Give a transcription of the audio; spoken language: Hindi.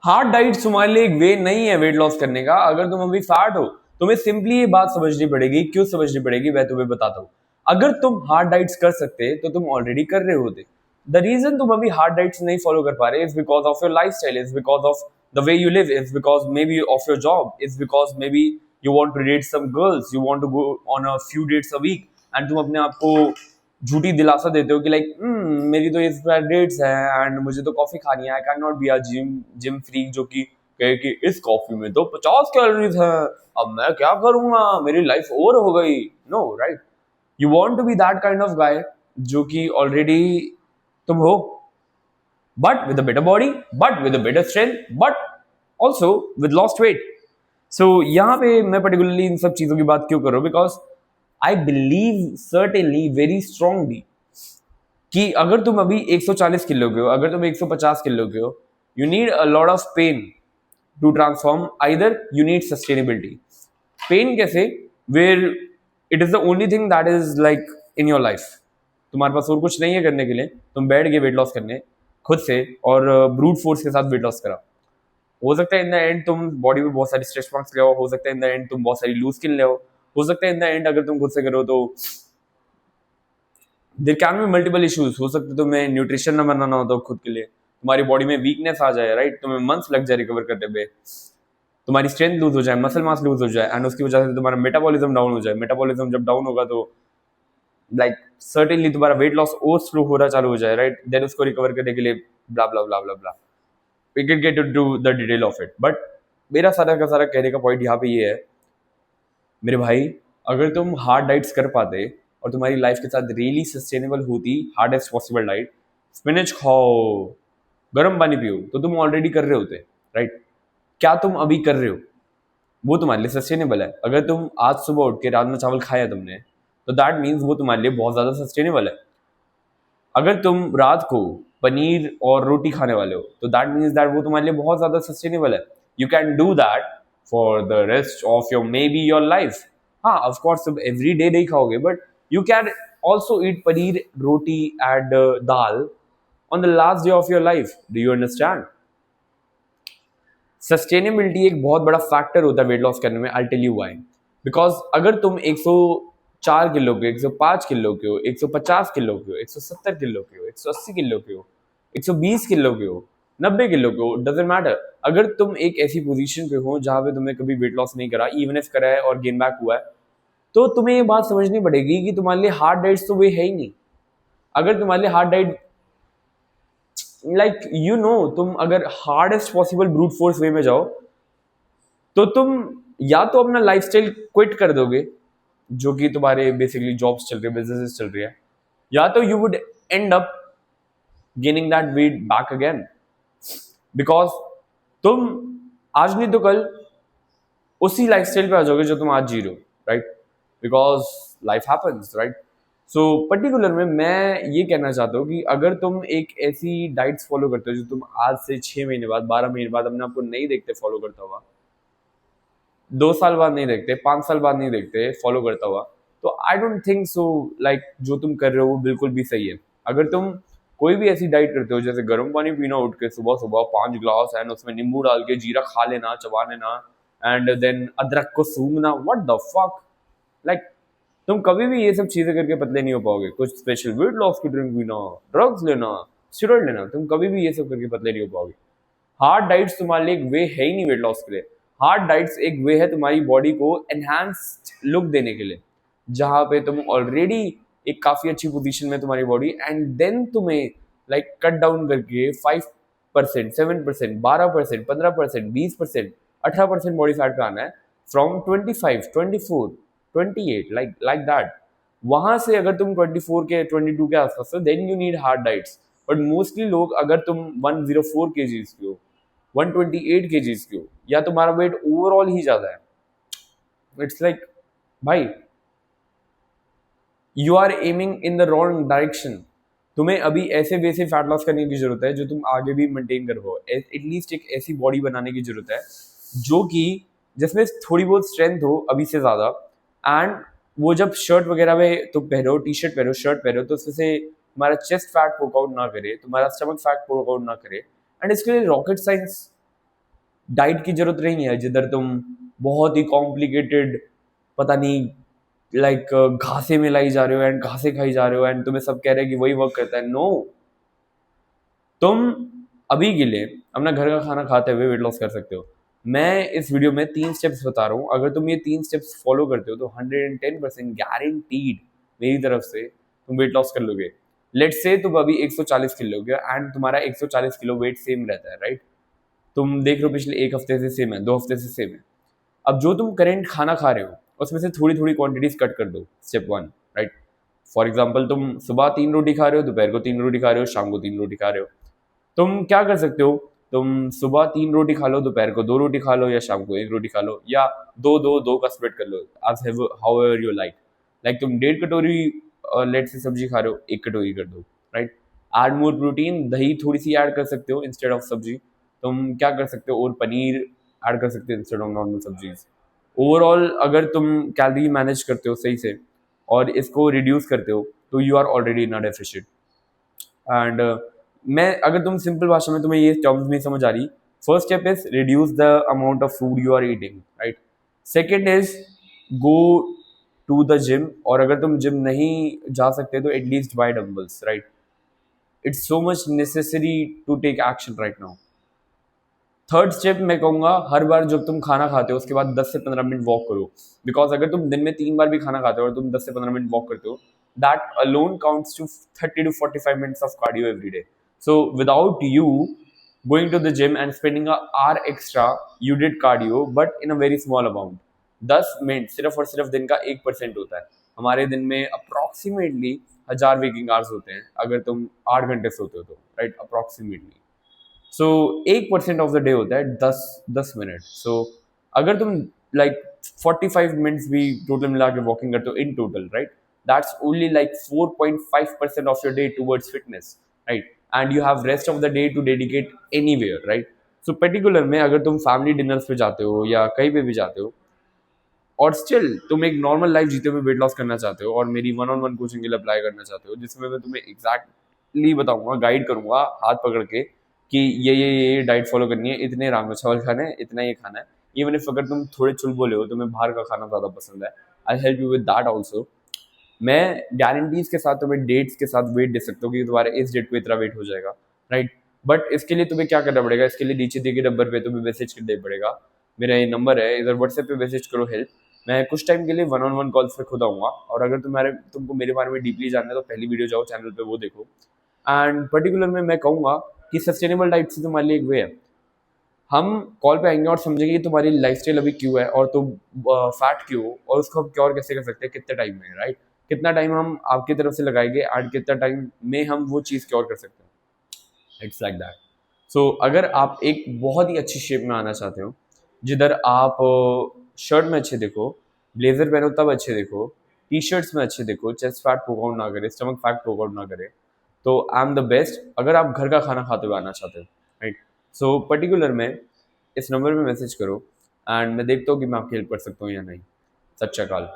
हार्ड डाइट तुम्हारे लिए एक वे नहीं है वेट लॉस करने का। अगर तुम अभी फैट हो, तुम्हें सिंपली ये बात समझनी पड़ेगी। क्यों समझनी पड़ेगी मैं तुम्हें बताता हूँ। अगर तुम हार्ड डाइट्स कर सकते तो तुम ऑलरेडी कर रहे होते। द रीजन तुम अभी हार्ड डाइट्स नहीं फॉलो कर पा रहे is because of your lifestyle, is because of the way you live, is because maybe of your job, is because maybe you want to date some girls, you want to go on a few dates a week and तुम अपने आप को झूठी दिलासा देते हो कि लाइक मेरी तो एक्सपायर डेट्स है एंड मुझे तो कॉफी खानी है। I can not be a gym freak जो कि कहे कि इस कॉफी में तो 50 कैलोरीज है, अब मैं क्या करूंगा, मेरी लाइफ ओवर हो गई। No right, you want to be that kind of guy जो कि ऑलरेडी तुम हो, but with a better body, but with a better strength, but also with lost weight. So यहाँ पे मैं पर्टिकुलरली इन सब चीजों की बात क्यों कर रहा हूँ, because I believe certainly very strongly कि अगर तुम अभी 140 किलो के हो, अगर तुम 150 किलो के हो, you need a lot of pain to transform, either you need sustainability. Pain कैसे? Where it is the only thing that is like in your life. तुम्हारे पास और कुछ नहीं है करने के लिए, तुम बैठ गए वेट लॉस करने खुद से और ब्रूट फोर्स के साथ वेट लॉस करा। हो सकता है इन द एंड तुम बॉडी में बहुत सारी स्ट्रेच मार्क्स ले आओ, हो सकता है इन द एंड तुम बहुत सारी लूज स्किन ले आओ, हो सकता है इन द एंड अगर तुम खुद से करो तो there can be multiple issues. हो सकता है तुम्हें न्यूट्रिशन ना बनाना हो तो खुद के लिए, तुम्हारी बॉडी में वीकनेस आ जाए, राइट, तुम्हें मंथ्स लग जाए रिकवर करने पे, तुम्हारी स्ट्रेंथ लूज हो जाए, मसल मास लूज हो जाए एंड उसकी वजह से तुम्हारा मेटाबॉलिज्म डाउन हो जाए। मेटाबॉलिज्म जब डाउन होगा तो लाइक सर्टेनली तुम्हारा वेट लॉस और स्लो हो रहा चालू हो जाए, राइट, देन उसको रिकवर करने के लिए blah blah blah blah blah, we can get to the detail of it. But मेरा सारा का सारा कहने का पॉइंट यहाँ पे ये है मेरे भाई, अगर तुम हार्ड डाइट्स कर पाते और तुम्हारी लाइफ के साथ रियली सस्टेनेबल होती हार्डेस्ट पॉसिबल डाइट, स्पिनच खाओ, गर्म पानी पियो, तो तुम ऑलरेडी कर रहे होते, राइट। क्या तुम अभी कर रहे हो वो तुम्हारे लिए सस्टेनेबल है। अगर तुम आज सुबह उठ के राजमा चावल खाया तुमने, तो दैट मीन्स वो तुम्हारे लिए बहुत ज्यादा सस्टेनेबल है। अगर तुम रात को पनीर और रोटी खाने वाले हो, तो दैट मीन्स दैट वो तुम्हारे लिए बहुत ज्यादा सस्टेनेबल है। You can do that for the rest of your may be your life. हाँ, ऑफकोर्स तुम एवरी डे नहीं खाओगे, but you can also eat paneer roti and dal on the last day of your life. Do you understand? Sustainability एक बहुत बड़ा फैक्टर होता है वेट लॉस करने में। I tell you why. Because अगर तुम 104 किलो के, 105 किलो के हो, 150 किलो के हो, 170 किलो के हो, 180 किलो के हो, 120 किलो के हो, 90 किलो के हो, डजेंट मैटर। अगर तुम एक ऐसी पोजीशन पे हो जहां पे तुमने कभी वेट लॉस नहीं करा, इवन इफ करा है और गेन बैक हुआ है, तो तुम्हें ये बात समझनी पड़ेगी कि तुम्हारे लिए हार्ड डाइट्स तो वे है ही नहीं। अगर तुम्हारे लिए hard diet like you know, तुम अगर हार्डेस्ट पॉसिबल ब्रूट फोर्स वे में जाओ तो तुम या तो अपना लाइफस्टाइल क्विट कर दोगे, जो कि तुम्हारे बेसिकली जॉब्स चल रही है, बिजनेसेस चल रही है, या तो you would end up gaining that weight back again. Because तुम आज नहीं तो कल उसी लाइफस्टाइल पे आ जाओगे जो तुम आज जी रहे हो, right, because life happens, right. So particular में मैं ये कहना चाहता हूँ कि अगर तुम एक ऐसी डाइट्स फॉलो करते हो जो तुम आज से 6 महीने बाद, 12 महीने बाद अपने आपको नहीं देखते फॉलो करता हुआ, 2 साल बाद नहीं देखते, 5 साल बाद नहीं देखते फॉलो करता हुआ, तो I don't think so like जो तुम कर रहे हो वो बिल्कुल भी सही है। अगर तुम कोई भी ऐसी डाइट करते हो जैसे गर्म पानी पीना उठ के सुबह सुबह 5 ग्लास एंड उसमें नींबू डाल के जीरा खा लेना, चबा लेना, एंड देन अदरक को सूंघना, व्हाट द फक, लाइक तुम कभी भी ये सब चीजें करके पतले नहीं हो पाओगे। कुछ स्पेशल वेट लॉस की ड्रिंक पीना, ड्रग्स लेना, स्टेरॉइड लेना, तुम कभी भी ये सब करके पतले नहीं हो पाओगे। हार्ड डाइट्स तुम्हारे लिए एक वे है ही नहीं वेट लॉस के लिए। हार्ड डाइट्स एक वे है तुम्हारी बॉडी को एनहांस्ड लुक देने के लिए, जहां पे तुम ऑलरेडी एक काफी अच्छी पोजीशन में तुम्हारी बॉडी, एंड देन तुम्हें लाइक कट डाउन करके 5%, 7%, 12%, 15%, 20%, 18% बॉडी फैट का आना है फ्रॉम 25, 24, 28, लाइक दैट। वहां से अगर तुम 24 के 22 के आसपास हो, then you need hard diets. But mostly लोग, अगर तुम 104 केजीज के हो, 128 केजीज के हो, या तुम्हारा वेट ओवरऑल ही ज्यादा है, इट्स लाइक भाई you are aiming in the wrong direction. तुम्हें अभी ऐसे वैसे फैट लॉस करने की जरूरत है जो तुम आगे भी मेंटेन कर पाओ। एटलीस्ट एक ऐसी बॉडी बनाने की जरूरत है जो कि जिसमें थोड़ी बहुत स्ट्रेंथ हो अभी से ज्यादा, एंड वो जब शर्ट वगैरह में तुम पहनो, टी शर्ट पहनो, शर्ट पहनो, तो उससे तुम्हारा चेस्ट फैट वर्कआउट ना करे, तुम्हारा स्टमक फैट वर्कआउट ना करे। एंड इसके लिए रॉकेट साइंस डाइट की जरूरत नहीं है जिधर तुम बहुत ही कॉम्प्लिकेटेड, पता नहीं, लाइक घासे मिलाई जा रहे हो एंड घासे खाई जा रहे हो एंड तुम्हें सब कह रहे हैं कि वही वर्क करता है। नो, तुम अभी के लिए अपना घर का खाना खाते हुए वेट लॉस कर सकते हो। मैं इस वीडियो में 3 स्टेप्स बता रहा हूँ, अगर तुम ये 3 स्टेप्स फॉलो करते हो तो 110% गारंटीड मेरी तरफ से तुम वेट लॉस कर लोगे। लेट्स से तुम अभी 140 किलो के एंड तुम्हारा 140 किलो वेट सेम रहता है, राइट? तुम देख रहे हो पिछले 1 हफ्ते से सेम है, 2 हफ्ते से सेम है। अब जो तुम करेंट खाना खा रहे हो उसमें से थोड़ी थोड़ी क्वांटिटीज कट कर दो, स्टेप 1, राइट? फॉर एग्जाम्पल, तुम सुबह 3 रोटी खा रहे हो, दोपहर को 3 रोटी खा रहे हो, शाम को 3 रोटी खा रहे हो। तुम क्या कर सकते हो, तुम सुबह 3 रोटी खा लो, दोपहर को 2 रोटी खा लो, या शाम को 1 रोटी खा लो, या दो दो दो का स्प्लिट कर लो, as however you like. Like तुम 1.5 कटोरी लेट से सब्जी खा रहे हो, 1 कटोरी कर दो, राइट? ऐड मोर प्रोटीन, दही थोड़ी सी ऐड कर सकते हो इंस्टेड ऑफ सब्जी। तुम क्या कर सकते हो, और पनीर ऐड कर सकते हो इंस्टेड ऑफ नॉर्मल सब्जीज। ओवरऑल अगर तुम कैलोरी मैनेज करते हो सही से और इसको रिड्यूस करते हो तो you are already in a deficit. And मैं अगर तुम सिंपल भाषा में तुम्हें ये टर्म्स नहीं समझ आ रही, first step is reduce the amount of food you are eating, right? Second is go to the gym, और अगर तुम जिम नहीं जा सकते तो at least buy dumbbells, right? It's so much necessary to take action right now. Third step मैं कहूँगा, हर बार जब तुम खाना खाते हो उसके बाद 10 से 15 मिनट वॉक करो। बिकॉज अगर तुम दिन में 3 बार भी खाना खाते हो और तुम 10 से 15 मिनट वॉक करते हो, that alone counts to 30 to 45 minutes of cardio every day. So without you going to the gym and spending a hour extra, you did cardio but in a very small amount. 10 minute सिर्फ और सिर्फ दिन का 1% होता है। हमारे दिन में अप्रॉक्सीमेटली 1000 वेकिंग आवर्स होते हैं अगर तुम 8 घंटे सोते हो तो, right? Approximately. So 1% of the day होता है 10 10 मिनट। सो अगर तुम लाइक 45 मिनट्स भी टोटल मिला के वॉकिंग करते हो in total, right, that's only like 4.5% of your day towards fitness, right? And you have rest of the day to dedicate anywhere, right? So particular में अगर तुम फैमिली डिनर्स पे जाते हो या कहीं पे भी जाते हो और स्टिल तुम एक नॉर्मल लाइफ जीते हुए वेट लॉस करना चाहते हो और मेरी 1-on-1 कोचिंग के लिए अप्लाई करना चाहते हो, जिसमें मैं तुम्हें एग्जैक्टली बताऊंगा, गाइड करूंगा हाथ पकड़ के कि ये डाइट फॉलो करनी है, इतने राम चावल खाने हैं, इतना ये खाना है। इवन इफ अगर तुम थोड़े चुल बोले हो, तुम्हें बाहर का खाना ज़्यादा पसंद है, I help you with that also. मैं गारंटीज के साथ तुम्हें डेट्स के साथ वेट दे सकता हूँ कि तुम्हारे इस डेट पे इतना वेट हो जाएगा, राइट? बट इसके लिए तुम्हें क्या करना पड़ेगा, इसके लिए नीचे दिए गए नंबर पे तुम्हें मैसेज कर देना पड़ेगा। मेरा ये नंबर है, इधर व्हाट्सएप पे मैसेज करो हेल्प। मैं कुछ टाइम के लिए 1-on-1 कॉल्स पे खुद आऊँगा, और अगर तुमको मेरे बारे में डीपली जानना है तो पहली वीडियो जाओ चैनल पे, वो देखो। एंड पर्टिकुलर में मैं कहूँगा कि सस्टेनेबल डाइट से तुम्हारे लिए एक वे है। हम कॉल पे आएंगे और समझेंगे कि तुम्हारी लाइफस्टाइल अभी क्यों है और तुम फैट क्यों हो, और उसको हम क्योर कैसे कर सकते हैं, कितने टाइम में, राइट? कितना टाइम हम आपकी तरफ से लगाएंगे एंड कितना टाइम में हम वो चीज़ क्योर कर सकते हैं। It's like that. सो अगर आप एक बहुत ही अच्छी शेप में आना चाहते हो, जिधर आप शर्ट में अच्छे देखो, ब्लेजर पहनो तब अच्छे देखो, टी शर्ट्स में अच्छे देखो, चेस्ट फैट वर्कआउट ना करे, स्टमक फैट वर्कआउट ना करे, तो आई एम द बेस्ट अगर आप घर का खाना खाते हुए आना चाहते हो, राइट? सो पर्टिकुलर में इस नंबर पे मैसेज करो एंड मैं देखता हूँ कि मैं आपकी हेल्प कर सकता हूँ या नहीं। सत श्री अकाल।